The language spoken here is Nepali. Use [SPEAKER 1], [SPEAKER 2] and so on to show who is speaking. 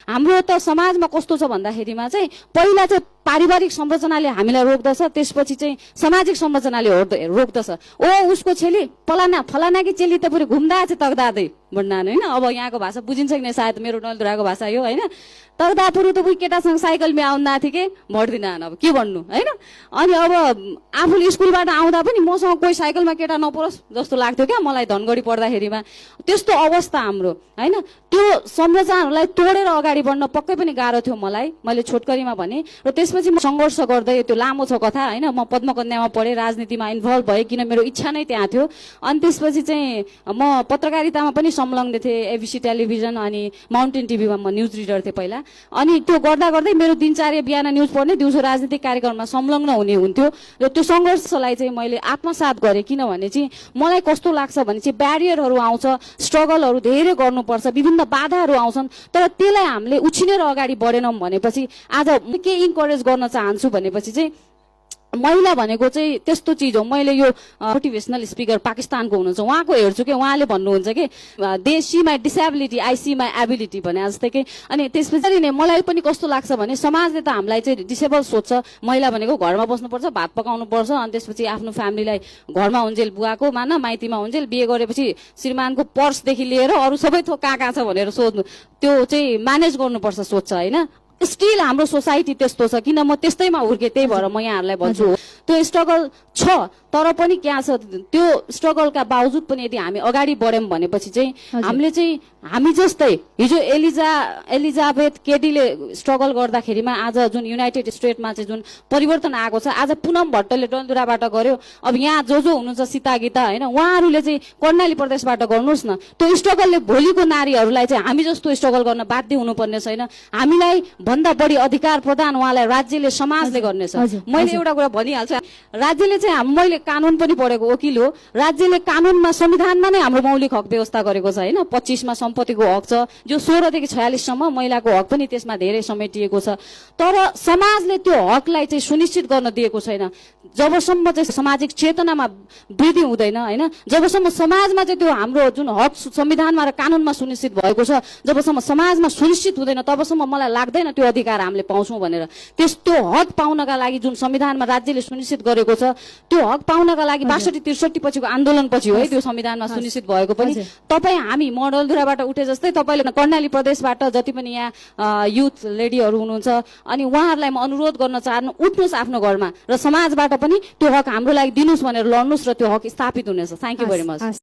[SPEAKER 1] हाम्रो त समाजमा कस्तो छ भन्दाखेरिमा चाहिँ पहिला चाहिँ पारिवारिक संरचनाले हामीलाई रोक्दछ, त्यसपछि चाहिँ सामाजिक संरचनाले रोक्दछ। ओ उसको छेली फलानाकी चेली त पुरै घुम्दा छ तगदादै भन्नान हैन। अब यहाँको भाषा बुझिन्छ कि नै सायद मेरो डलधुराको भाषा यो हैन। तगदा पुरु त उही केटासँग साइकलमा आउँदा थिए के भड्दिनन् अब के भन्नु हैन। अनि अब आफूले स्कुलबाट आउँदा पनि मसँग कोही साइकलमा केटा नपरोस् जस्तो लाग्थ्यो क्या मलाई धनगढी पढ्दाखेरिमा। त्यस्तो अवस्था हाम्रो हैन। त्यो संरचनाहरूलाई तोडेर अगाडि बढ्न पक्कै पनि गाह्रो थियो मलाई, मैले छोटकरीमा भने। र त्यसपछि म सङ्घर्ष गर्दै, त्यो लामो छ कथा हैन, म पद्मकन्यामा पढेँ, राजनीतिमा इन्भल्भ भएँ किन मेरो इच्छा नै त्यहाँ थियो। अनि त्यसपछि चाहिँ म पत्रकारितामा पनि संलग्न थिएँ, एबिसी टेलिभिजन अनि माउन्टेन टिभीमा म न्युज रिडर थिएँ पहिला। अनि त्यो गर्दा गर्दै मेरो दिनचर्या बिहान न्युज पढ्ने, दिउँसो राजनीतिक कार्यक्रममा संलग्न हुने हुन्थ्यो। र त्यो सङ्घर्षलाई चाहिँ मैले आत्मसात गरेँ। किनभने चाहिँ मलाई कस्तो लाग्छ भने चाहिँ ब्यारियरहरू आउँछ, स्ट्रगलहरू धेरै गर्नुपर्छ, विभिन्न बाधाहरू आउँछन्, तर त्यसलाई हामीले उछिनेर अगाडि बढेनौँ भनेपछि आज के इन्करेज गर्न चाहन्छु भनेपछि चाहिँ महिला भनेको चाहिँ त्यस्तो चिज हो। मैले यो मोटिभेसनल स्पिकर पाकिस्तानको हुनुहुन्छ, उहाँको हेर्छु कि उहाँले भन्नुहुन्छ कि they see my disability I see my ability भने जस्तै कि। अनि त्यसपछि नै मलाई पनि कस्तो लाग्छ भने समाजले त हामीलाई चाहिँ डिसेबल सोध्छ। महिला भनेको घरमा बस्नुपर्छ, भात पकाउनु पर्छ, अनि त्यसपछि आफ्नो फ्यामिलीलाई घरमा हुन्जेल बुवाको मान माइतीमा हुन्जेल बिहे गरेपछि श्रीमानको पर्सदेखि लिएर अरू सबै थोक कहाँ कहाँ छ भनेर सोध्नु, त्यो चाहिँ म्यानेज गर्नुपर्छ सोध्छ होइन। स्टिल हाम्रो सोसाइटी त्यस्तो छ। किन म त्यस्तैमा हुर्केँ, त्यही भएर म यहाँहरूलाई भन्छु त्यो स्ट्रगल छ, तर पनि क्या छ त्यो स्ट्रगलका बावजुद पनि यदि हामी अगाडि बढ्यौँ भनेपछि चाहिँ हामीले चाहिँ हामी जस्तै हिजो एलिजाबेथ केडीले स्ट्रगल गर्दाखेरिमा आज जुन युनाइटेड स्टेटमा चाहिँ जुन परिवर्तन आएको छ, आज पुनम भट्टले डलधुराबाट गर्यो, अब यहाँ जो हुनुहुन्छ सीता गीता होइन, उहाँहरूले चाहिँ कर्णाली प्रदेशबाट गर्नुहोस् न। त्यो स्ट्रगलले भोलिको नारीहरूलाई चाहिँ हामी जस्तो स्ट्रगल गर्न बाध्य हुनुपर्ने छैन। हामीलाई भन्दा बढी अधिकार प्रदान उहाँलाई राज्यले समाजले गर्नेछ। मैले एउटा कुरा भनिहाल्छु, राज्यले चाहिँ मैले कानुन पनि पढेको वकिल हो, राज्यले कानुनमा संविधानमा नै हाम्रो मौलिक हक व्यवस्था गरेको छ होइन। 25 मा सम्पत्तिको हक छ, जो 16 देखि 46 सम्म महिलाको हक पनि त्यसमा धेरै समेटिएको छ। तर समाजले त्यो हकलाई चाहिँ सुनिश्चित गर्न दिएको छैन। जबसम्म चाहिँ सामाजिक चेतनामा वृद्धि हुँदैन होइन, जबसम्म समाजमा चाहिँ त्यो हाम्रो जुन हक संविधानमा र कानुनमा सुनिश्चित भएको छ, जबसम्म समाजमा सुनिश्चित हुँदैन तबसम्म मलाई लाग्दैन त्यो अधिकार हामीले पाउँछौँ भनेर। त्यस्तो हक पाउनका लागि जुन संविधानमा राज्यले सुनिश्चित गरेको छ, त्यो हक पाउनका लागि 62-63 पछिको आन्दोलन पछि हो है त्यो संविधानमा सुनिश्चित भएको पनि। तपाईँ हामी म डलधुराबाट उठे जस्तै तपाईँले कर्णाली प्रदेशबाट जति पनि यहाँ युथ लेडीहरू हुनुहुन्छ, अनि उहाँहरूलाई म अनुरोध गर्न चाहन्छु, उठ्नुहोस् आफ्नो घरमा र समाजबाट पनि त्यो हक हाम्रो लागि दिनुहोस् भनेर लड्नुहोस् र त्यो हक स्थापित हुनेछ। Thank you very much.